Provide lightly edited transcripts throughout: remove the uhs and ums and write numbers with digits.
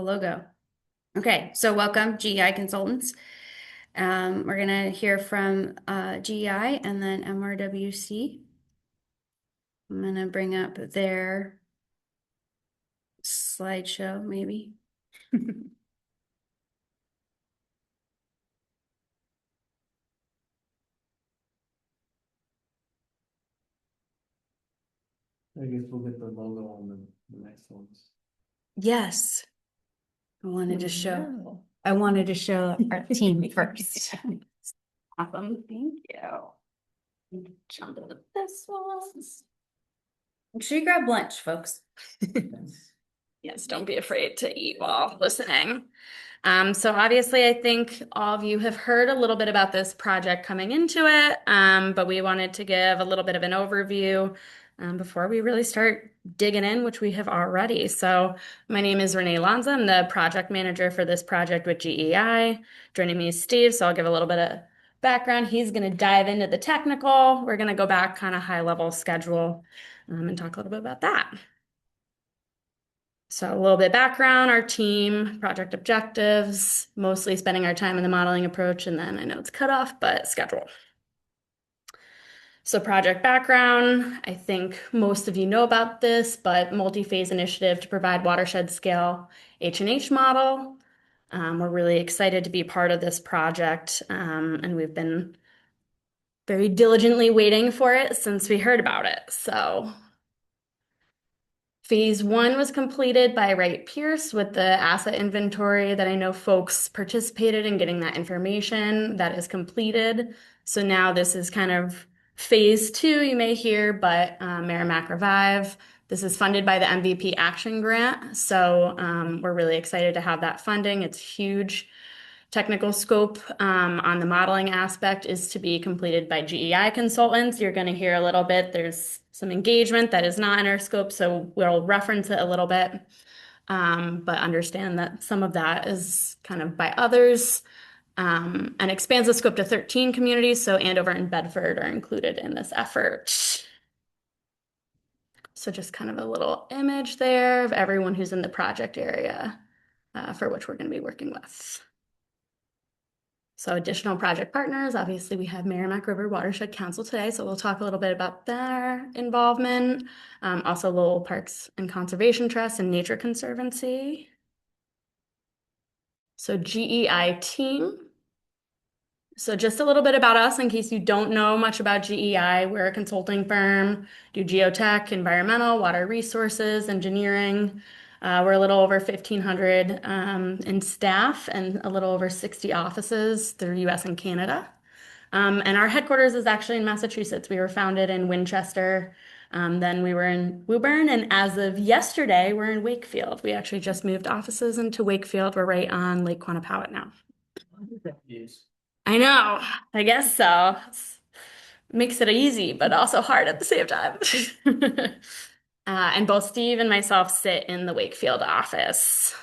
Logo. Okay, so welcome, GEI Consultants. We're going to hear from GEI and then MRWC. I'm going to bring up their slideshow, maybe. I guess we'll get the logo on the next ones. Yes, I wanted to show our team first. Awesome, thank you. Jump into this one. Make sure you grab lunch, folks. Yes, don't be afraid to eat while listening. So obviously, I think all of you have heard a little bit about this project coming into it, but we wanted to give a little bit of an overview before we really start digging in, which we have already. So my name is Renee Lanza. I'm the project manager for this project with GEI. Joining me is Steve, so I'll give a little bit of background. He's going to dive into the technical. We're going to go back kind of high level schedule and talk a little bit about that. So a little bit background, our team, project objectives, mostly spending our time in the modeling approach, and then I know it's cut off, but schedule. So project background, I think most of you know about this, but multi-phase initiative to provide watershed scale H&H model. We're really excited to be part of this project, and we've been very diligently waiting for it since we heard about it. So Phase 1 was completed by Wright Pierce with the asset inventory that I know folks participated in getting that information that is completed. So now this is kind of Phase 2, you may hear, but Merrimack Revive. This is funded by the MVP Action Grant. So we're really excited to have that funding. It's huge. Technical scope on the modeling aspect is to be completed by GEI consultants. You're going to hear a little bit. There's some engagement that is not in our scope, so we'll reference it a little bit, but understand that some of that is kind of by others and expands the scope to 13 communities. So Andover and Bedford are included in this effort. So just kind of a little image there of everyone who's in the project area for which we're going to be working with. So additional project partners, obviously we have Merrimack River Watershed Council today, so we'll talk a little bit about their involvement. Also Lowell Parks and Conservation Trust and Nature Conservancy. So GEI team. So just a little bit about us in case you don't know much about GEI. We're a consulting firm, do geotech, environmental, water resources, engineering. We're a little over 1,500 in staff and a little over 60 offices through US and Canada. And our headquarters is actually in Massachusetts. We were founded in Winchester. Then we were in Woburn, and as of yesterday, we're in Wakefield. We actually just moved offices into Wakefield. We're right on Lake Quannapowitt now. Yes. I know, I guess so. Makes it easy, but also hard at the same time. And both Steve and myself sit in the Wakefield office.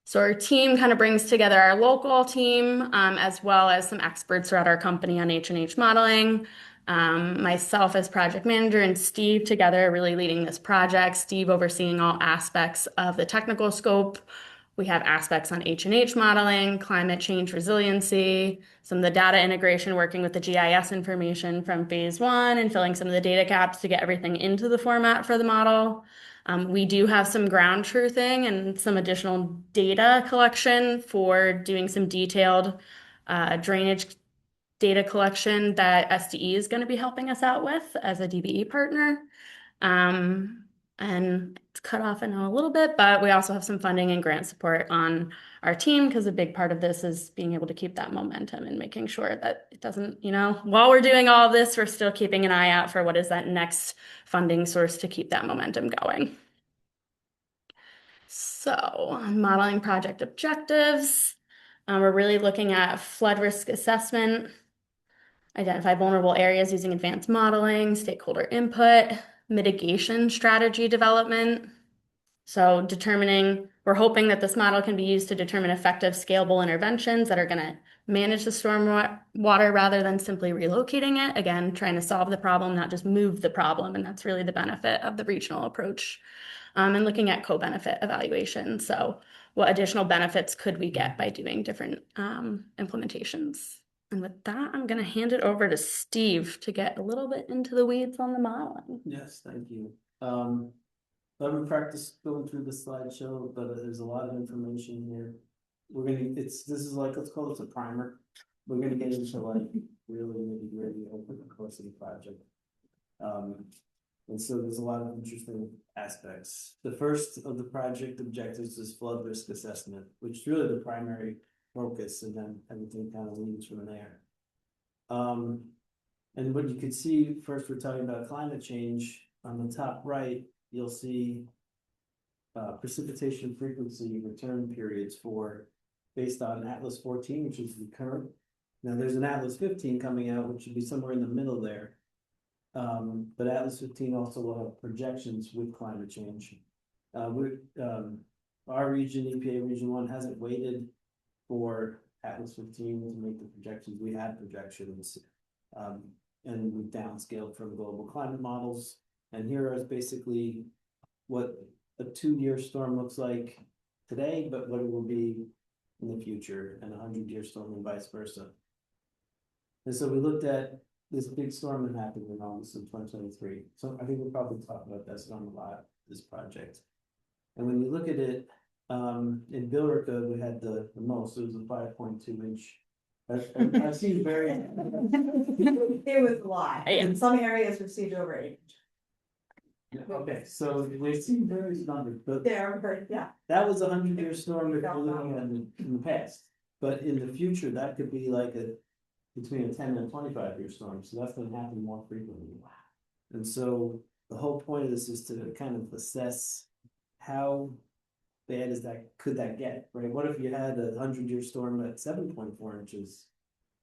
So our team kind of brings together our local team as well as some experts throughout our company on H&H modeling. Myself as project manager and Steve together really leading this project. Steve overseeing all aspects of the technical scope. We have aspects on H&H modeling, climate change resiliency, some of the data integration, working with the GIS information from phase 1 and filling some of the data gaps to get everything into the format for the model. We do have some ground truthing and some additional data collection for doing some detailed drainage data collection that SDE is going to be helping us out with as a DBE partner. And it's cut off in a little bit, but we also have some funding and grant support on our team because a big part of this is being able to keep that momentum and making sure that it doesn't, while we're doing all of this, we're still keeping an eye out for what is that next funding source to keep that momentum going. So, modeling project objectives. We're really looking at flood risk assessment, identify vulnerable areas using advanced modeling, stakeholder input, mitigation strategy development. So we're hoping that this model can be used to determine effective scalable interventions that are going to manage the storm water rather than simply relocating it. Again, trying to solve the problem, not just move the problem. And that's really the benefit of the regional approach. and looking at co-benefit evaluation. So what additional benefits could we get by doing different implementations? And with that, I'm going to hand it over to Steve to get a little bit into the weeds on the modeling. Yes, thank you. Let me practice going through the slideshow, but there's a lot of information here. This is like, let's call this a primer. We're gonna get into like really nitty-gritty over the course of the project. And so there's a lot of interesting aspects. The first of the project objectives is flood risk assessment, which is really the primary focus, and then everything kind of leads from there. And what you can see, first we're talking about climate change. On the top right, you'll see precipitation frequency return periods based on Atlas 14, which is the current. Now there's an Atlas 15 coming out, which should be somewhere in the middle there. But Atlas 15 also will have projections with climate change. Our region, EPA Region 1, hasn't waited for Atlas 15 to make the projections. We had projections, and we downscaled from global climate models. And here is basically what a 2-year storm looks like today, but what it will be in the future, and a 100-year storm and vice versa. And so we looked at this big storm that happened in August of 2023. So I think we'll probably talk about that storm a lot, this project. And when you look at it, in Billerica, we had the most, it was a 5.2-inch. I've seen very. It was a lot, and some areas received over 8. Okay, so we've seen various numbers, but Yeah. that was a 100-year storm that we're looking at in the past. But in the future, that could be like between a 10 and a 25-year storm, so that's gonna happen more frequently. And so the whole point of this is to kind of assess how bad could that get, right? What if you had a 100-year storm at 7.4 inches?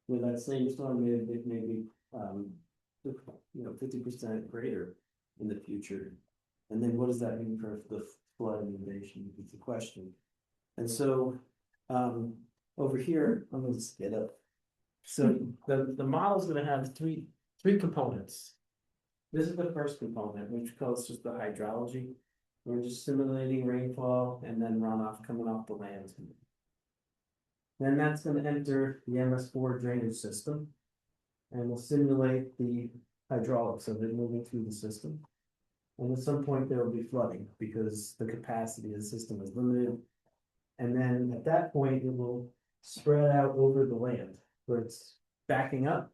With that same storm, maybe 50% greater in the future. And then what does that mean for the flood inundation? It's a question. And so over here, I'm going to get up. So the model is going to have three components. This is the first component, which calls just the hydrology. We're just simulating rainfall and then runoff coming off the land. Then that's going to enter the MS4 drainage system, and we'll simulate the hydraulics of it moving through the system. And at some point there will be flooding because the capacity of the system is limited. And then at that point, it will spread out over the land where it's backing up.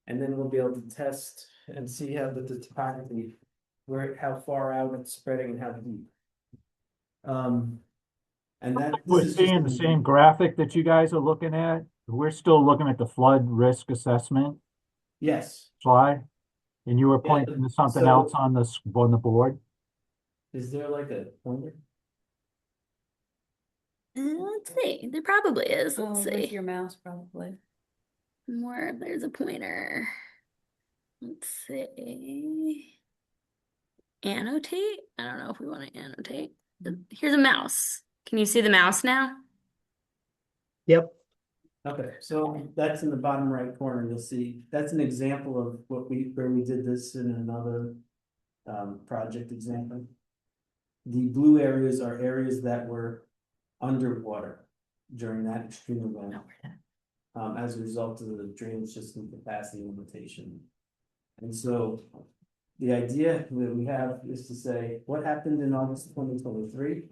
And then we'll be able to test and see how the topography, how far out it's spreading and how deep. And We're seeing the same graphic that you guys are looking at. We're still looking at the flood risk assessment Yes. slide. And you were pointing to something else on the board. Is there like a pointer? Let's see. There probably is. Let's see. With your mouse, probably. There's a pointer. Let's see. Annotate? I don't know if we want to annotate. Here's a mouse. Can you see the mouse now? Yep. Okay, so that's in the bottom right corner. You'll see that's an example of where we did this in another project example. The blue areas are areas that were underwater during that extreme event, as a result of the drainage system capacity limitation. And so the idea that we have is to say, what happened in August 2023?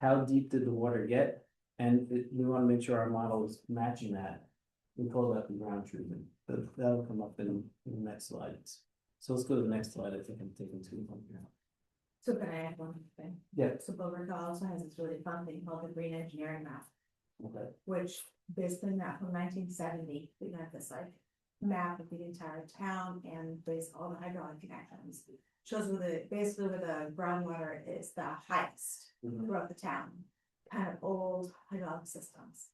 How deep did the water get? And we want to make sure our model is matching that. We call that the ground truthing. That'll come up in the next slides. So let's go to the next slide. I think I'm taking too long here. So can I add one thing? Yeah. So Billerica also has this really fun thing called the green engineering map. Okay. Which basically map from 1970, we got this like map of the entire town and based all the hydraulic connections. Shows basically where the groundwater is the highest throughout the town. Kind of old hydraulic systems,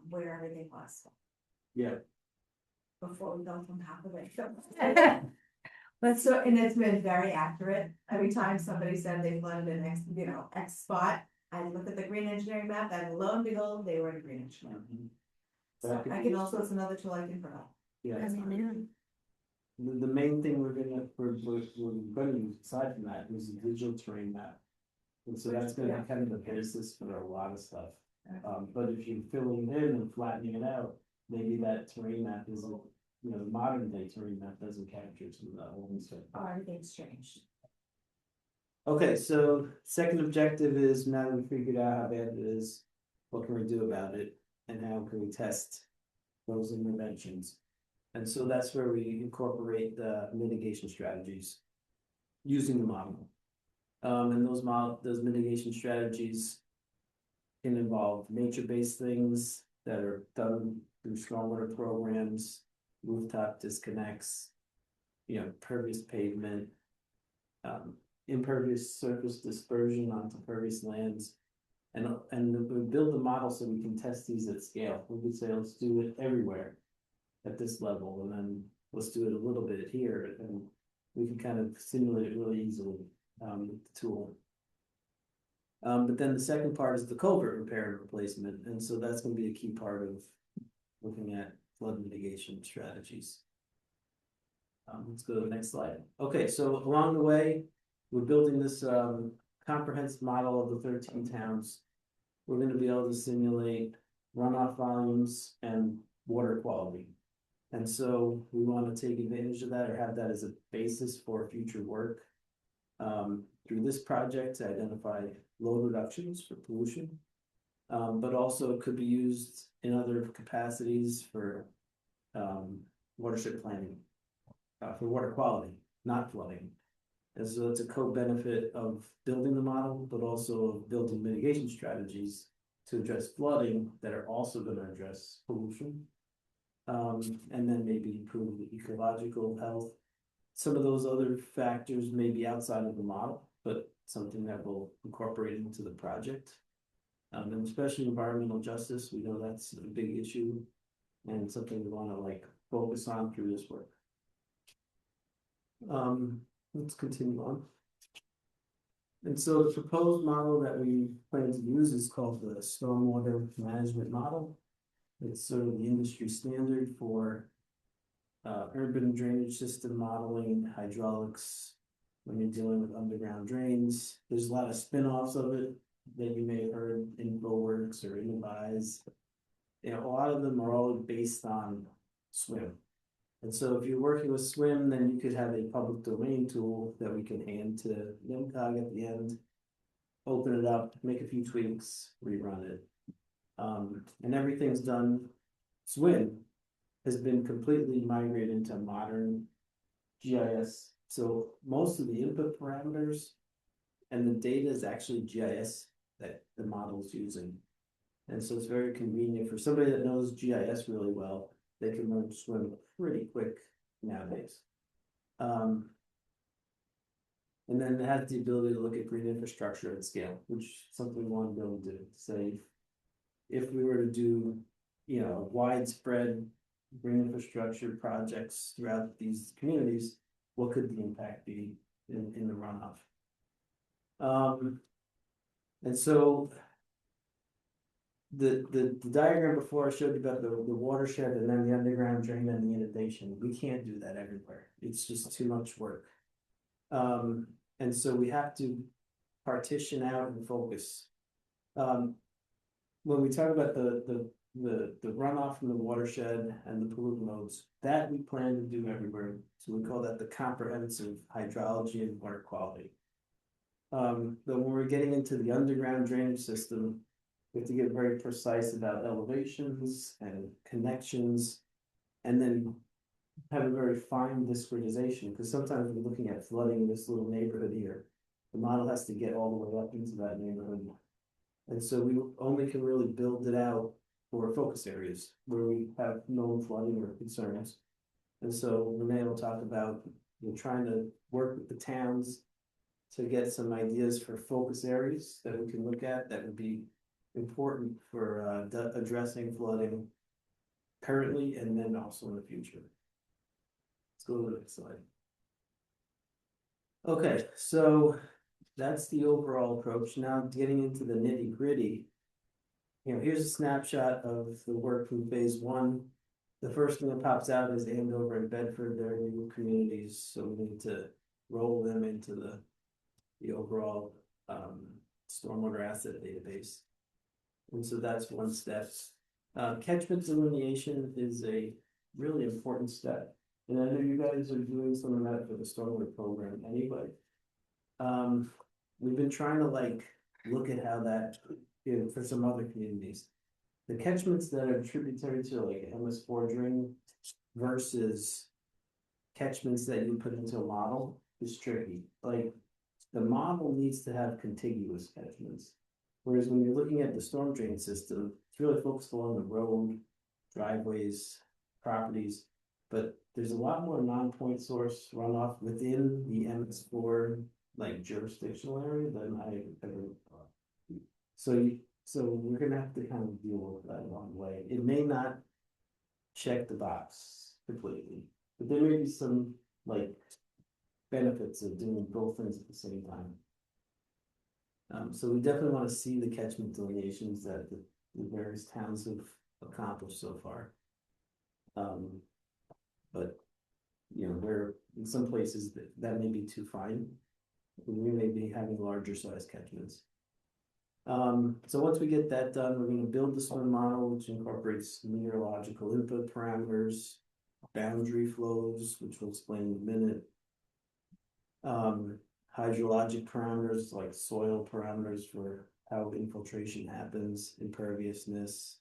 where everything was. Yeah. Before we go from half the way. And it's been very accurate. Every time somebody said they flooded in X spot, I look at the green engineering map, and lo and behold, they were in green engineering. So I can also, it's another tool I can provide. Yeah. the main thing we're gonna use aside from that is a digital terrain map. And so that's gonna be kind of the basis for a lot of stuff. But if you're filling it in and flattening it out, maybe that terrain map isn't, you know, the modern day terrain map doesn't capture some of that old stuff. Oh, everything's changed. Okay, so second objective is now that we figured out how bad it is, what can we do about it? And how can we test those interventions? And so that's where we incorporate the mitigation strategies using the model. And those mitigation strategies can involve nature-based things that are done through stormwater programs, rooftop disconnects, you know, pervious pavement, impervious surface dispersion onto pervious lands. And we build the model so we can test these at scale. We could say, let's do it everywhere at this level, and then let's do it a little bit here, and we can kind of simulate it really easily with the tool. But then the second part is the culvert repair and replacement, and so that's going to be a key part of looking at flood mitigation strategies. Let's go to the next slide. Okay, so along the way, we're building this comprehensive model of the 13 towns. We're going to be able to simulate runoff volumes and water quality. And so we want to take advantage of that or have that as a basis for future work through this project to identify load reductions for pollution, but also could be used in other capacities for watershed planning, for water quality, not flooding. And so it's a co-benefit of building the model, but also of building mitigation strategies to address flooding that are also going to address pollution. And then maybe improve the ecological health. Some of those other factors may be outside of the model, but something that we'll incorporate into the project. And especially environmental justice, we know that's a big issue and something we want to like focus on through this work. Let's continue on. And so the proposed model that we plan to use is called the stormwater management model. It's sort of the industry standard for urban drainage system modeling, hydraulics, when you're dealing with underground drains. There's a lot of spin-offs of it that you may have heard, InfoWorks or InnoVise. You know, a lot of them are all based on SWIM. And so if you're working with SWIM, then you could have a public domain tool that we can hand to NMCOG at the end, open it up, make a few tweaks, rerun it. And everything's done. SWIM has been completely migrated into modern GIS. So most of the input parameters and the data is actually GIS that the model is using. And so it's very convenient for somebody that knows GIS really well. They can learn SWIM pretty quick nowadays. And then it has the ability to look at green infrastructure at scale, which is something we want to be able to do. Say, if we were to do, you know, widespread green infrastructure projects throughout these communities, what could the impact be in the runoff? And so the diagram before I showed you about the watershed and then the underground drain and the inundation, we can't do that everywhere. It's just too much work. And so we have to partition out and focus. When we talk about the runoff from the watershed and the pollutant loads, that we plan to do everywhere. So we call that the comprehensive hydrology and water quality. But when we're getting into the underground drainage system, we have to get very precise about elevations and connections, and then have a very fine discretization, because sometimes we're looking at flooding in this little neighborhood here. The model has to get all the way up into that neighborhood. And so we only can really build it out for focus areas where we have known flooding or concerns. And so Renee will talk about, you know, trying to work with the towns to get some ideas for focus areas that we can look at that would be important for addressing flooding currently and then also in the future. Let's go to the next slide. Okay, so that's the overall approach. Now getting into the nitty gritty, you know, here's a snapshot of the work from phase 1. the first thing that pops out is Andover and Bedford, they're new communities, so we need to roll them into the overall, stormwater asset database. And so that's one step. Catchment delineation is a really important step. And I know you guys are doing some of that for the stormwater program anyway. We've been trying to like look at how that, for some other communities. The catchments that are tributary to like MS4 drain versus catchments that you put into a model is tricky. Like the model needs to have contiguous catchments. Whereas when you're looking at the storm drain system, it's really focused along the road, driveways, properties. But there's a lot more non-point source runoff within the MS4 like jurisdictional area than I ever thought. So we're gonna have to kind of deal with that along the way. It may not check the box completely, but there may be some like benefits of doing both things at the same time. So we definitely want to see the catchment delineations that the various towns have accomplished so far. But you know, there in some places that may be too fine. We may be having larger size catchments. So once we get that done, we're going to build the swim model, which incorporates meteorological input parameters, boundary flows, which we'll explain in a minute. Hydrologic parameters like soil parameters for how infiltration happens, imperviousness,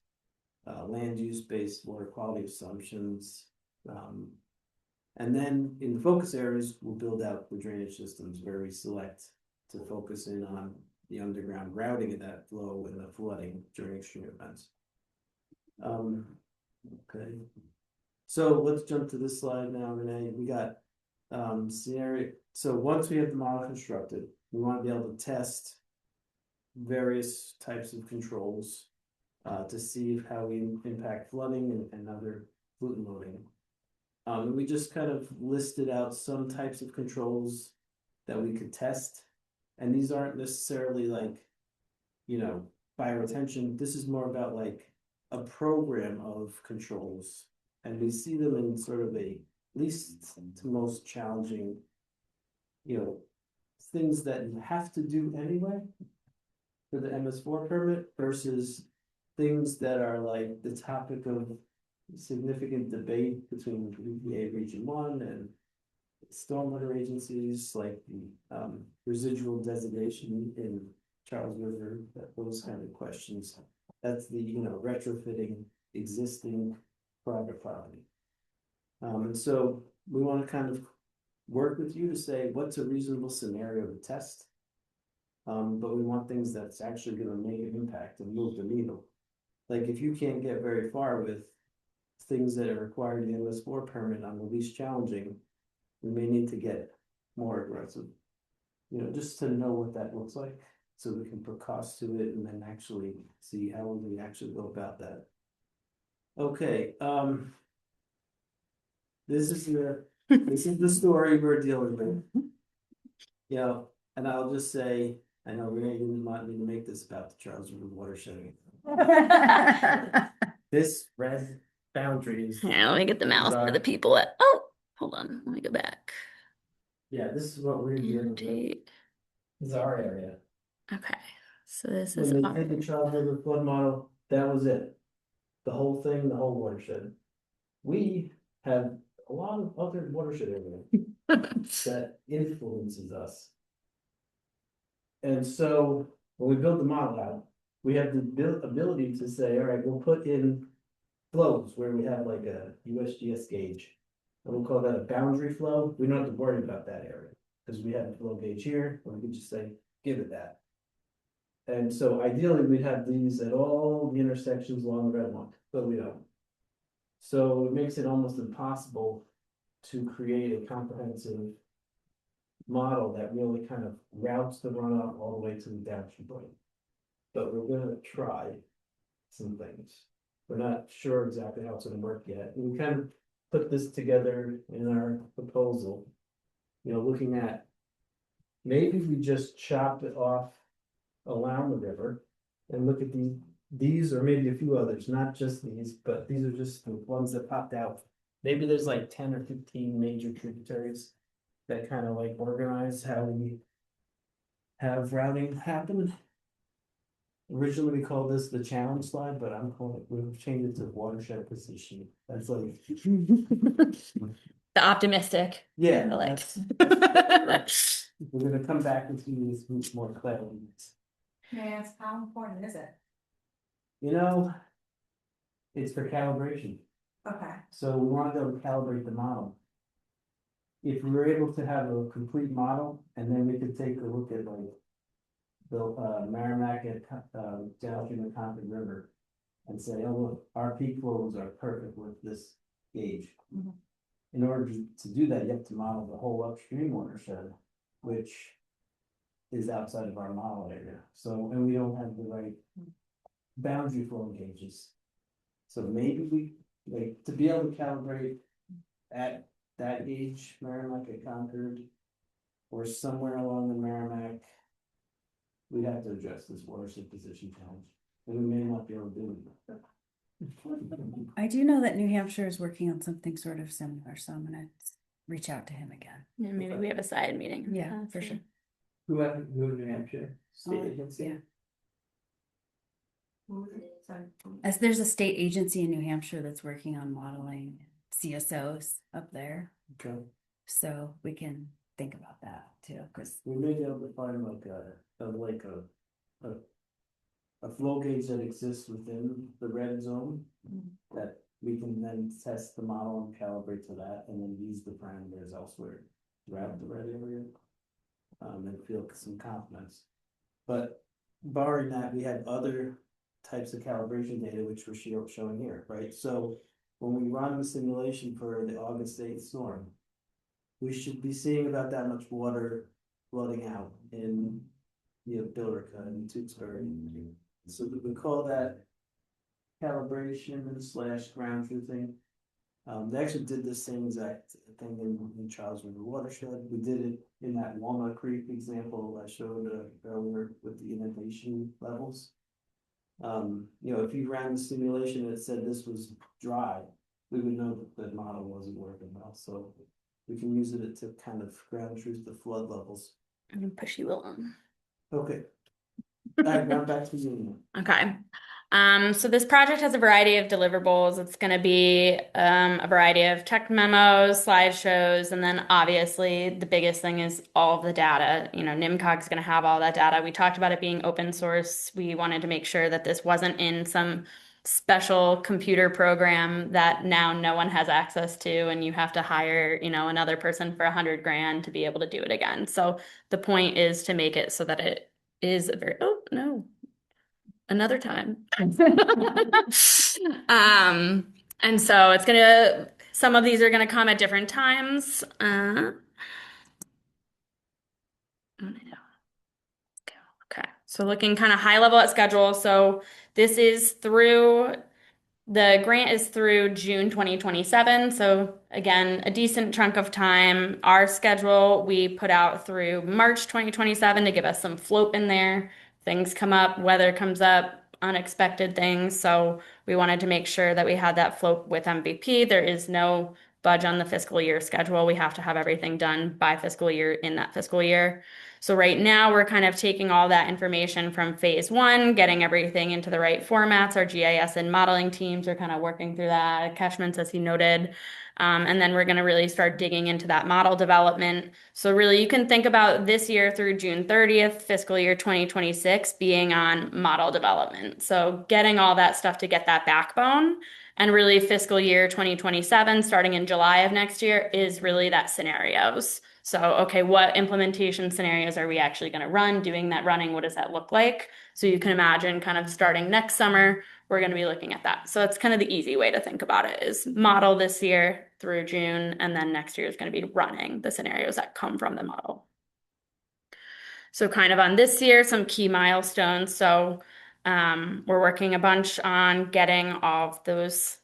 land use based water quality assumptions. And then in the focus areas, we'll build out the drainage systems where we select to focus in on the underground routing of that flow and the flooding during extreme events. Okay. So let's jump to this slide now, Renee. We got scenario. So once we have the model constructed, we want to be able to test various types of controls to see how we impact flooding and other pollutant loading. We just kind of listed out some types of controls that we could test. And these aren't necessarily like, you know, bioretention. This is more about like a program of controls. And we see them in sort of a least to most challenging, you know, things that you have to do anyway for the MS4 permit versus things that are like the topic of significant debate between EPA Region 1 and stormwater agencies, like the residual designation in Charles River, those kind of questions. That's the, you know, retrofitting existing private property. And so we want to kind of work with you to say what's a reasonable scenario to test. But we want things that's actually going to make an impact and move the needle. Like if you can't get very far with things that are required in the MS4 permit on the least challenging, we may need to get more aggressive. You know, just to know what that looks like, so we can put costs to it and then actually see how we actually go about that. Okay, this is the story we're dealing with. Yeah, and I'll just say, I know Renee didn't want me to make this about the Charles River watershed. This red boundary is. Yeah, let me get the mouse for the people at, oh, hold on, let me go back. Yeah, this is what we're dealing with. Indeed. This is our area. Okay, so this is When they did the Charles River flood model, that was it. The whole thing, the whole watershed. We have a lot of other watershed area that influences us. And so when we build the model out, we have the ability to say, all right, we'll put in flows where we have like a USGS gauge. And we'll call that a boundary flow. We don't have to worry about that area because we have a flow gauge here, or we can just say, give it that. And so ideally we'd have these at all the intersections along the red line, but we don't. So it makes it almost impossible to create a comprehensive model that really kind of routes the runoff all the way to the downstream point. But we're gonna try some things. We're not sure exactly how it's gonna work yet. And we kind of put this together in our proposal. You know, looking at maybe we just chop it off along the river and look at these or maybe a few others, not just these, but these are just the ones that popped out. Maybe there's like 10 or 15 major tributaries that kind of like organize how we have routing happen. Originally, we called this the challenge slide, but I'm calling it, we've changed it to watershed position. That's like, The optimistic. yeah, I like. we're gonna come back with these with more clarity. May I ask, how important is it? You know, it's for calibration. Okay, So we want to be able to calibrate the model. If we were able to have a complete model, and then we could take a look at like the Merrimack down through the Concord River and say, oh, look, our peak flows are perfect with this gauge. Mhm. In order to do that, you have to model the whole upstream watershed, which is outside of our model area. So, and we don't have the right boundary flow gauges. So maybe we, like, to be able to calibrate at that gauge, Merrimack at Concord, or somewhere along the Merrimack, we'd have to address this watershed position challenge, and we may not be able to do it. I do know that New Hampshire is working on something sort of similar, so I'm gonna reach out to him again. Yeah, maybe we have a side meeting. Yeah, for sure. Who in New Hampshire? State Oh, agency? yeah. sorry. As there's a state agency in New Hampshire that's working on modeling CSOs up there, Okay, so we can think about that too, because we may be able to find like a flow gauge that exists within the red zone. That we can then test the model and calibrate to that, and then use the parameters elsewhere throughout the red area. And feel some confidence. But barring that, we have other types of calibration data, which we're showing here, right? So when we run the simulation for the August 8th storm, we should be seeing about that much water flooding out in, Billerica and Tewksbury. So we call that calibration slash ground truthing. They actually did the same exact thing in Charles River watershed. We did it in that Walnut Creek example I showed earlier with the inundation levels. If you ran the simulation that said this was dry, we would know that the model wasn't working well. So we can use it to kind of ground truth the flood levels. I'm gonna push you along. Okay. All right, now back to you. Okay. So this project has a variety of deliverables. It's going to be a variety of tech memos, slideshows, and then obviously the biggest thing is all of the data. NIMCOG is going to have all that data. We talked about it being open source. We wanted to make sure that this wasn't in some special computer program that now no one has access to, and you have to hire, another person for $100,000 to be able to do it again. So the point is to make it so that it is a very, oh no, another time. And so some of these are gonna come at different times. Okay, so looking kind of high level at schedule. So this is the grant is through June 2027. So again, a decent chunk of time. Our schedule we put out through March 2027 to give us some float in there. Things come up, weather comes up, unexpected things. So we wanted to make sure that we had that float with MVP. There is no budge on the fiscal year schedule. We have to have everything done by fiscal year in that fiscal year. So right now we're kind of taking all that information from phase one, getting everything into the right formats. Our GIS and modeling teams are kind of working through that, catchments as he noted. And then we're going to really start digging into that model development. So really you can think about this year through June 30th, fiscal year 2026 being on model development. So getting all that stuff to get that backbone. And really fiscal year 2027, starting in July of next year, is really that scenarios. So, okay, what implementation scenarios are we actually going to run? Doing that running, what does that look like? So you can imagine kind of starting next summer, we're going to be looking at that. So it's kind of the easy way to think about it is model this year through June, and then next year is going to be running the scenarios that come from the model. So kind of on this year, some key milestones. So we're working a bunch on getting all of those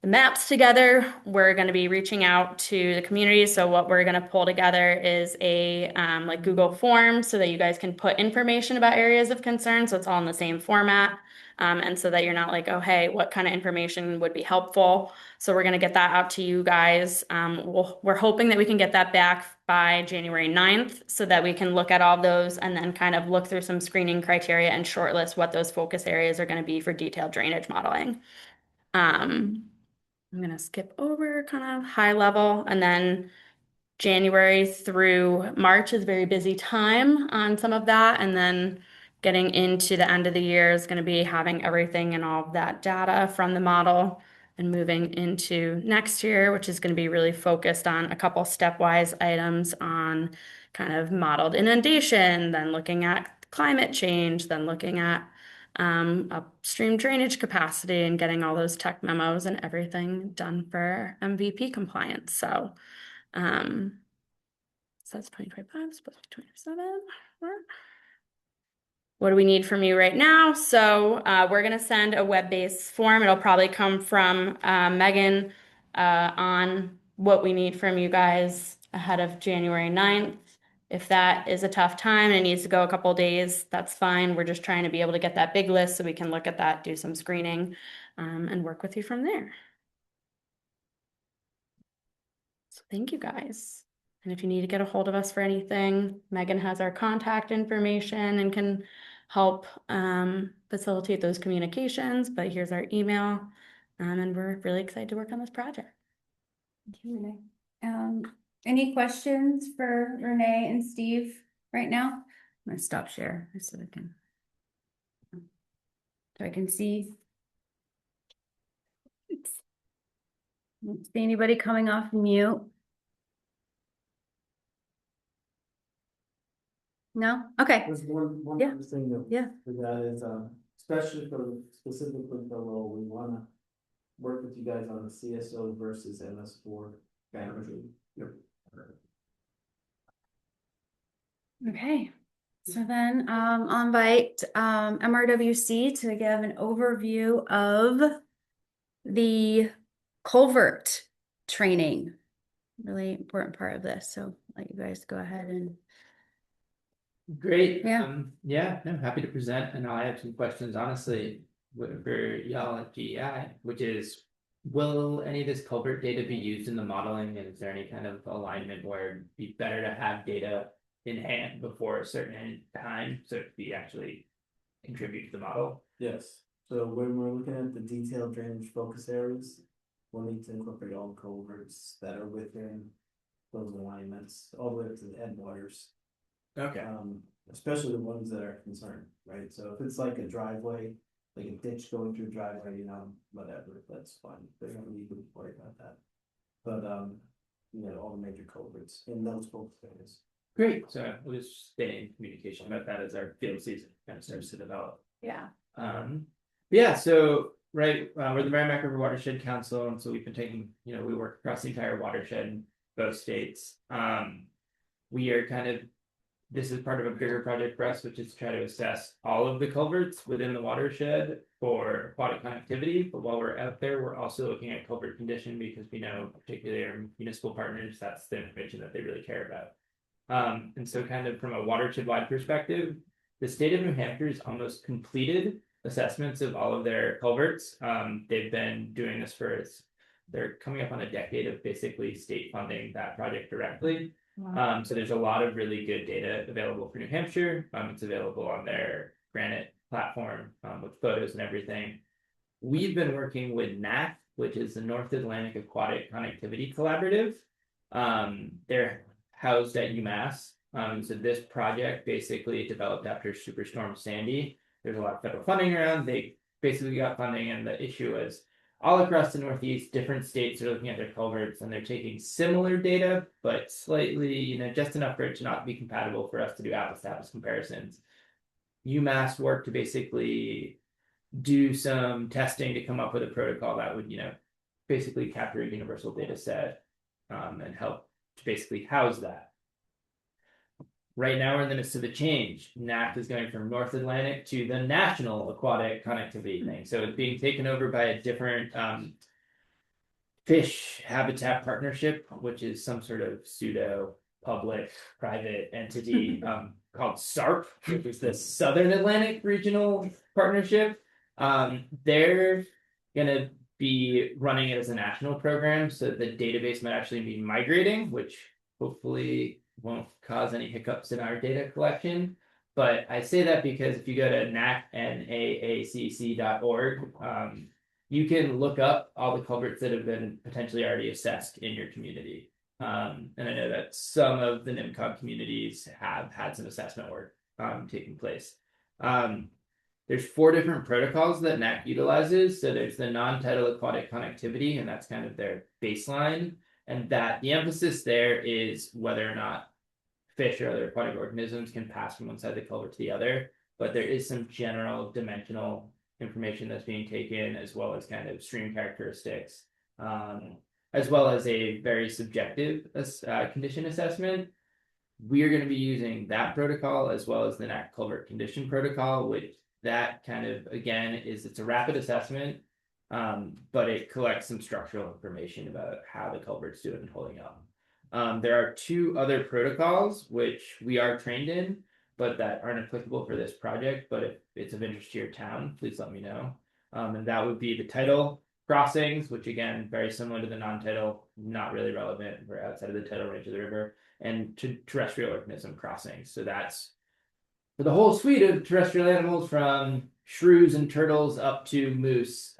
the maps together. We're going to be reaching out to the community. So what we're going to pull together is a like Google form so that you guys can put information about areas of concern. So it's all in the same format. And so that you're not like, oh, hey, what kind of information would be helpful? So we're going to get that out to you guys. We're hoping that we can get that back by January 9th so that we can look at all those and then kind of look through some screening criteria and shortlist what those focus areas are going to be for detailed drainage modeling. I'm gonna skip over kind of high level, and then January through March is a very busy time on some of that, and then getting into the end of the year is going to be having everything and all of that data from the model and moving into next year, which is going to be really focused on a couple stepwise items on kind of modeled inundation, then looking at climate change, then looking at upstream drainage capacity and getting all those tech memos and everything done for MVP compliance. Um, so that's 2025, supposed to be 27. What do we need from you right now? So we're going to send a web-based form. It'll probably come from Megan on what we need from you guys ahead of January 9th. If that is a tough time and it needs to go a couple days, that's fine. We're just trying to be able to get that big list so we can look at that, do some screening, and work with you from there. So thank you guys. And if you need to get a hold of us for anything, Megan has our contact information and can help facilitate those communications. But here's our email, and we're really excited to work on this project. Thank you, Renee. Any questions for Renee and Steve right now? I'm gonna stop share so I can see. Don't see anybody coming off mute. No? Okay. There's one Yeah. other thing that. Yeah. That is, especially specifically for the role, we wanna work with you guys on the CSO versus MS4 boundary. Yep. Okay. So then I'll invite MRWC to give an overview of the culvert training. Really important part of this. So I'll let you guys go ahead and Great. Yeah. Yeah, no, happy to present, and I have some questions, honestly, for y'all at GEI, which is, will any of this culvert data be used in the modeling, and is there any kind of alignment where it'd be better to have data in hand before a certain time, so it be actually contribute to the model? Yes, so when we're looking at the detailed drainage focus areas, we'll need to incorporate all the culverts that are within those alignments, all the way up to the headwaters. Okay. Especially the ones that are concerned, right? So if it's like a driveway, like a ditch going through a driveway, whatever, that's fine. They don't need to worry about that. But, all the major culverts in those focus areas. Great, so we'll just stay in communication about that as our field season kind of starts to develop. Yeah. Yeah, so we're the Merrimack River Watershed Council, and so we've been taking, we work across the entire watershed in both states. We are this is part of a bigger project for us, which is to try to assess all of the culverts within the watershed for aquatic connectivity. But while we're out there, we're also looking at culvert condition because we know, particularly our municipal partners, that's the information that they really care about. And so kind of from a watershed-wide perspective, the state of New Hampshire has almost completed assessments of all of their culverts. They've been doing this they're coming up on a decade of basically state funding that project directly. Wow. So there's a lot of really good data available for New Hampshire. It's available on their Granite platform with photos and everything. We've been working with NAC, which is the North Atlantic Aquatic Connectivity Collaborative. They're housed at UMass. So this project basically developed after Superstorm Sandy. There's a lot of federal funding around. They basically got funding, and the issue is all across the Northeast, different states are looking at their culverts and they're taking similar data, but slightly, just enough for it to not be compatible for us to do apples to apples comparisons. UMass worked to basically do some testing to come up with a protocol that would, basically capture a universal data set and help to basically house that. Right now, we're in the midst of a change. NAC is going from North Atlantic to the National Aquatic Connectivity thing. So it's being taken over by a different fish habitat partnership, which is some sort of pseudo public private entity called SARP, which is the Southern Atlantic Regional Partnership. They're gonna be running it as a national program, so the database might actually be migrating, which hopefully won't cause any hiccups in our data collection. But I say that because if you go to naacc.org, you can look up all the culverts that have been potentially already assessed in your community. And I know that some of the NIMCOG communities have had some assessment work taking place. There's 4 different protocols that NAC utilizes. So there's the non-tidal aquatic connectivity, and that's kind of their baseline. And that the emphasis there is whether or not fish or other aquatic organisms can pass from one side of the culvert to the other. But there is some general dimensional information that's being taken, as well as kind of stream characteristics, as well as a very subjective condition assessment. We are going to be using that protocol as well as the NAC culvert condition protocol, which that kind of, again, it's a rapid assessment, but it collects some structural information about how the culvert's doing and holding up. There are 2 other protocols which we are trained in, but that aren't applicable for this project. But if it's of interest to your town, please let me know. And that would be the tidal crossings, which again, very similar to the non-tidal, not really relevant. We're outside of the tidal range of the river, and to terrestrial organism crossings. So that's for the whole suite of terrestrial animals, from shrews and turtles up to moose.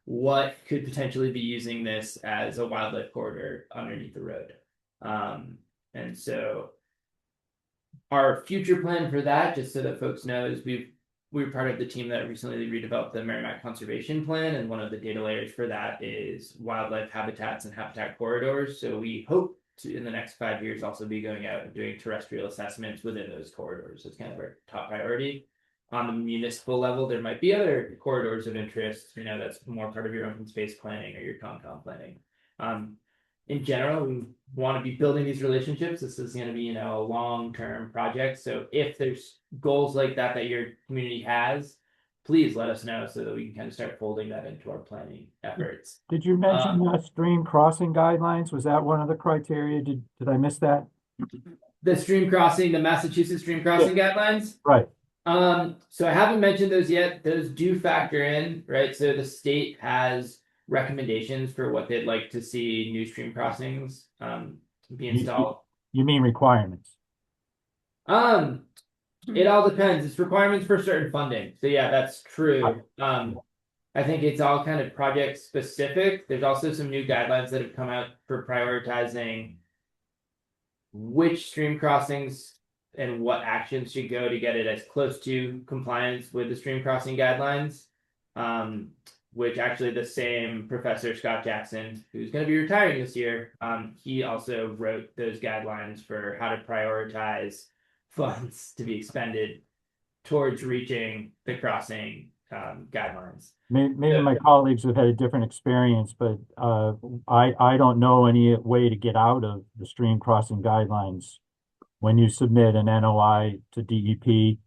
What could potentially be using this as a wildlife corridor underneath the road? And so our future plan for that, just so that folks know, is we're part of the team that recently redeveloped the Merrimack Conservation Plan, and one of the data layers for that is wildlife habitats and habitat corridors. So we hope to, in the next 5 years, also be going out and doing terrestrial assessments within those corridors. It's kind of our top priority. On the municipal level, there might be other corridors of interest, that's more part of your open space planning or your Concom planning. In general, we want to be building these relationships. This is going to be, a long-term project. So if there's goals like that your community has, please let us know so that we can kind of start folding that into our planning efforts. Did you mention stream crossing guidelines? Was that one of the criteria? Did I miss that? The stream crossing, the Massachusetts stream crossing guidelines? Right. So I haven't mentioned those yet. Those do factor in, right? So the state has recommendations for what they'd like to see new stream crossings be installed. You mean requirements? It all depends. It's requirements for certain funding. So yeah, that's true. I think it's all kind of project specific. There's also some new guidelines that have come out for prioritizing which stream crossings and what actions should go to get it as close to compliance with the stream crossing guidelines. Which actually the same Professor Scott Jackson, who's going to be retiring this year, he also wrote those guidelines for how to prioritize funds to be expended towards reaching the crossing guidelines. Maybe my colleagues have had a different experience, but I don't know any way to get out of the stream crossing guidelines. When you submit an NOI to DEP,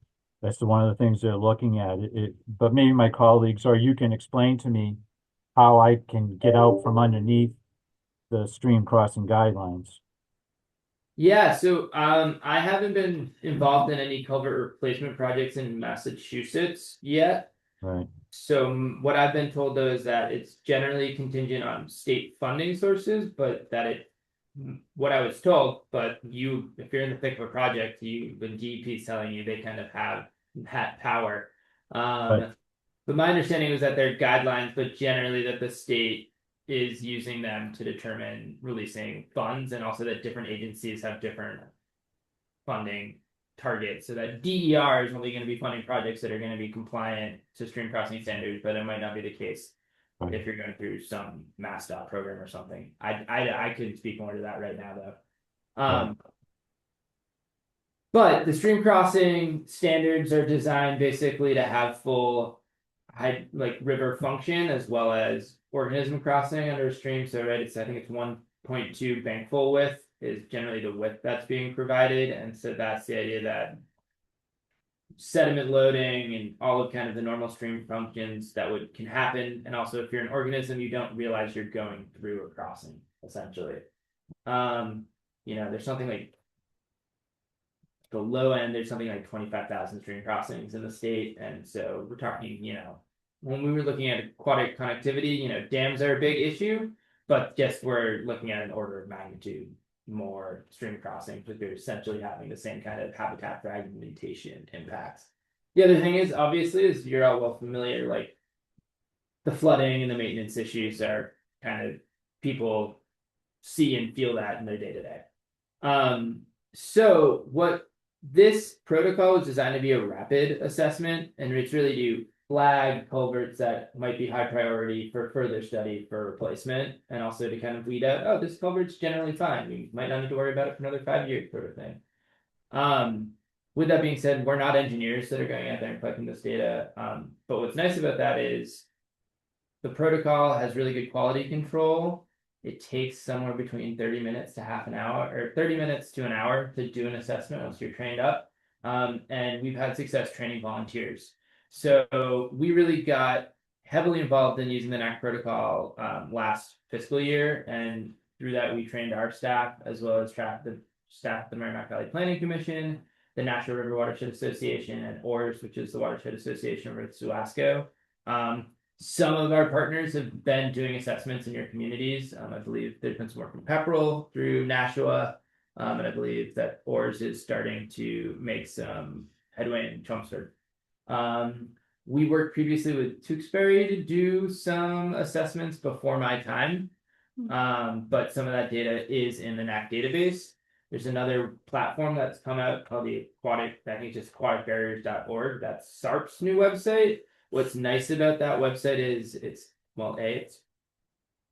that's one of the things they're looking at. But maybe my colleagues, or you can explain to me how I can get out from underneath the stream crossing guidelines. Yeah, so I haven't been involved in any culvert replacement projects in Massachusetts yet. Right. So what I've been told though is that it's generally contingent on state funding sources, but that what I was told, but if you're in the thick of a project, when DEP is telling you, they kind of have that power. Right. But my understanding was that they're guidelines, but generally that the state is using them to determine releasing funds, and also that different agencies have different funding targets. So that DER is only going to be funding projects that are going to be compliant to stream crossing standards, but it might not be the case if you're going through some MassDOT program or something. I couldn't speak more to that right now though. But the stream crossing standards are designed basically to have full river function as well as organism crossing under a stream. So right, I think it's 1.2 bank full width is generally the width that's being provided. And so that's the idea that sediment loading and all of kind of the normal stream functions that can happen. And also, if you're an organism, you don't realize you're going through a crossing, essentially. There's something like the low end, there's something like 25,000 stream crossings in the state. And so we're talking, when we were looking at aquatic connectivity, dams are a big issue, but just we're looking at an order of magnitude more stream crossings, but they're essentially having the same kind of habitat fragmentation impacts. The other thing is, obviously, is you're all well familiar, like the flooding and the maintenance issues are kind of people see and feel that in their day to day. So what this protocol is designed to be a rapid assessment, and it's really to flag culverts that might be high priority for further study for replacement, and also to kind of weed out, oh, this culvert's generally fine. We might not need to worry about it for another 5 years, sort of thing. With that being said, we're not engineers that are going out there and collecting this data. But what's nice about that is the protocol has really good quality control. It takes somewhere between 30 minutes to half an hour, or 30 minutes to an hour to do an assessment once you're trained up. And we've had success training volunteers. So we really got heavily involved in using the NAC protocol last fiscal year. And through that, we trained our staff as well as the staff at the Merrimack Valley Planning Commission, the Natural River Watershed Association, and ORS, which is the Watershed Association of Earth Suasco. Some of our partners have been doing assessments in your communities. I believe there's been some work from Pepperell through Nashua, and I believe that ORS is starting to make some headway in Chelmsford. We worked previously with Tewksbury to do some assessments before my time, but some of that data is in the NAC database. There's another platform that's come out called the Aquatic, I think it's just aquaticbarriers.org. That's SARP's new website. What's nice about that website is it's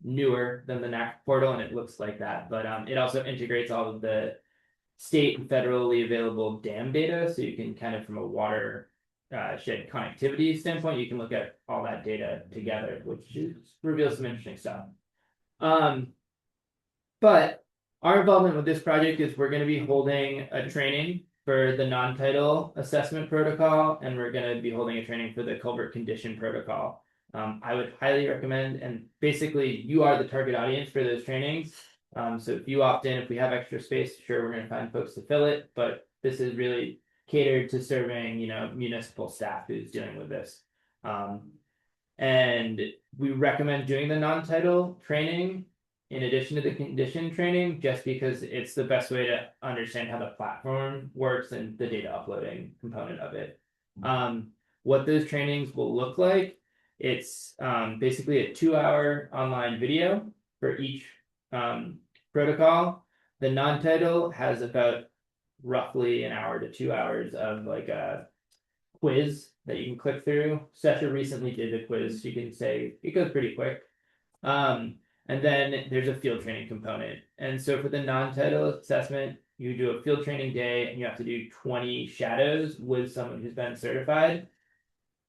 newer than the NAC portal, and it looks like that. But it also integrates all of the state and federally available dam data, so you can kind of, from a water shed connectivity standpoint, you can look at all that data together, which reveals some interesting stuff. But our involvement with this project is we're going to be holding a training for the non-tidal assessment protocol, and we're going to be holding a training for the culvert condition protocol. I would highly recommend, and basically you are the target audience for those trainings. So if you opt in, if we have extra space, sure, we're going to find folks to fill it, but this is really catered to serving, municipal staff who's dealing with this. And we recommend doing the non-tidal training in addition to the condition training, just because it's the best way to understand how the platform works and the data uploading component of it. What those trainings will look like, it's basically a 2-hour online video for each protocol. The non-tidal has about roughly an hour to 2 hours of like a quiz that you can click through. Sesha recently did the quiz. You can say it goes pretty quick. And then there's a field training component. And so for the non-tidal assessment, you do a field training day and you have to do 20 shadows with someone who's been certified.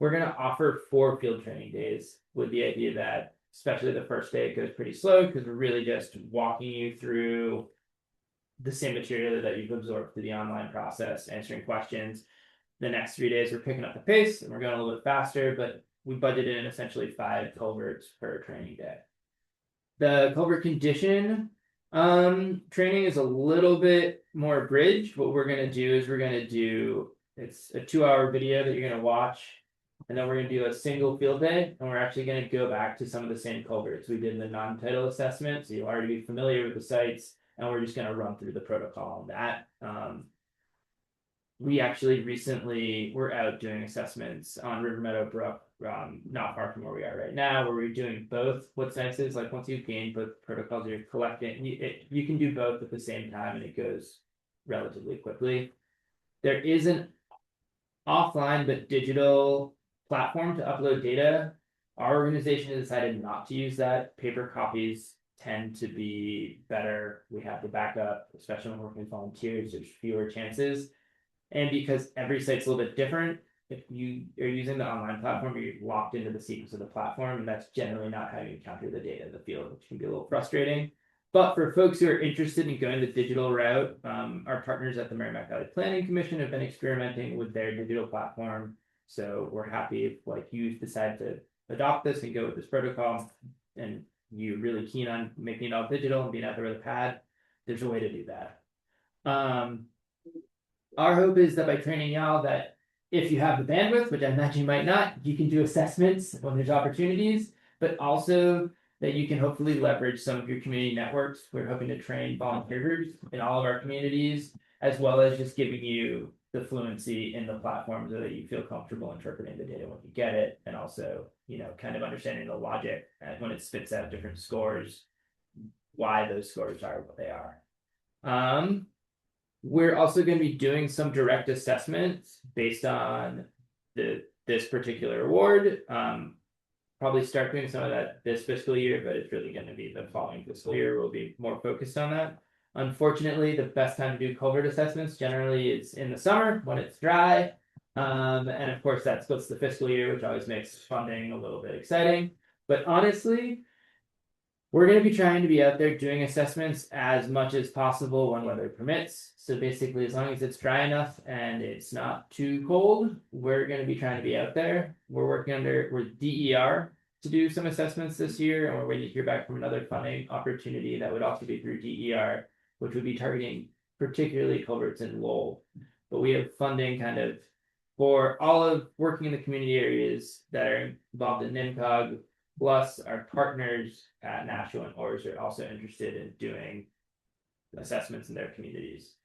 We're going to offer 4 field training days with the idea that, especially the first day, it goes pretty slow because we're really just walking you through the same material that you've absorbed through the online process, answering questions. The next 3 days, we're picking up the pace and we're going a little bit faster, but we budgeted in essentially 5 culverts per training day. The culvert condition training is a little bit more bridge. What we're going to do is it's a 2-hour video that you're going to watch, and then we're going to do a single field day, and we're actually going to go back to some of the same culverts we did in the non-tidal assessment, so you'll already be familiar with the sites, and we're just going to run through the protocol on that. We actually recently were out doing assessments on River Meadow Brook, not far from where we are right now, where we're doing both. What's nice is, like, once you've gained both protocols, you're collecting, you can do both at the same time, and it goes relatively quickly. There is an offline but digital platform to upload data. Our organization has decided not to use that. Paper copies tend to be better. We have the backup, especially when working with volunteers, there's fewer chances. And because every site's a little bit different, if you are using the online platform, you're locked into the sequence of the platform, and that's generally not how you encounter the data in the field, which can be a little frustrating. But for folks who are interested in going the digital route, our partners at the Merrimack Valley Planning Commission have been experimenting with their digital platform. So we're happy if like you decide to adopt this and go with this protocol, and you're really keen on making it all digital and being out there with a pad, there's a way to do that. Our hope is that by training y'all, that if you have the bandwidth, which I imagine you might not, you can do assessments when there's opportunities, but also that you can hopefully leverage some of your community networks. We're hoping to train volunteers in all of our communities, as well as just giving you the fluency in the platform so that you feel comfortable interpreting the data when you get it, and also, you know, kind of understanding the logic when it spits out different scores, why those scores are what they are. We're also going to be doing some direct assessments based on this particular award. Probably start doing some of that this fiscal year, but it's really going to be the following fiscal year. We'll be more focused on that. Unfortunately, the best time to do culvert assessments generally is in the summer when it's dry. And of course, that splits the fiscal year, which always makes funding a little bit exciting. But honestly, we're going to be trying to be out there doing assessments as much as possible when weather permits. So basically, as long as it's dry enough and it's not too cold, we're going to be trying to be out there. We're DER to do some assessments this year, and we're waiting to hear back from another funding opportunity that would also be through DER, which would be targeting particularly culverts in Lowell. But we have funding kind of for all of working in the community areas that are involved in NIMCOG. Plus, our partners at Nashua and ORS are also interested in doing assessments in their communities.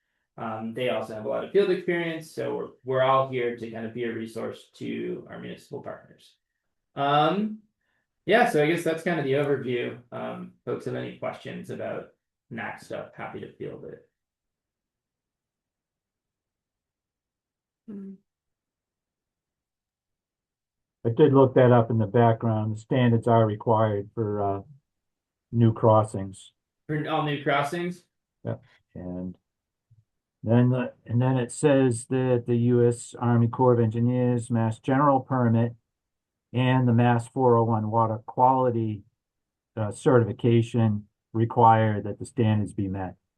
They also have a lot of field experience, so we're all here to kind of be a resource to our municipal partners. Yeah, so I guess that's kind of the overview. Folks have any questions about NAC stuff, happy to field it. I did look that up in the background. The standards are required for new crossings. For all new crossings? Yep. And then it says that the U.S. Army Corps of Engineers Mass General Permit and the Mass 401 Water Quality certification require that the standards be met.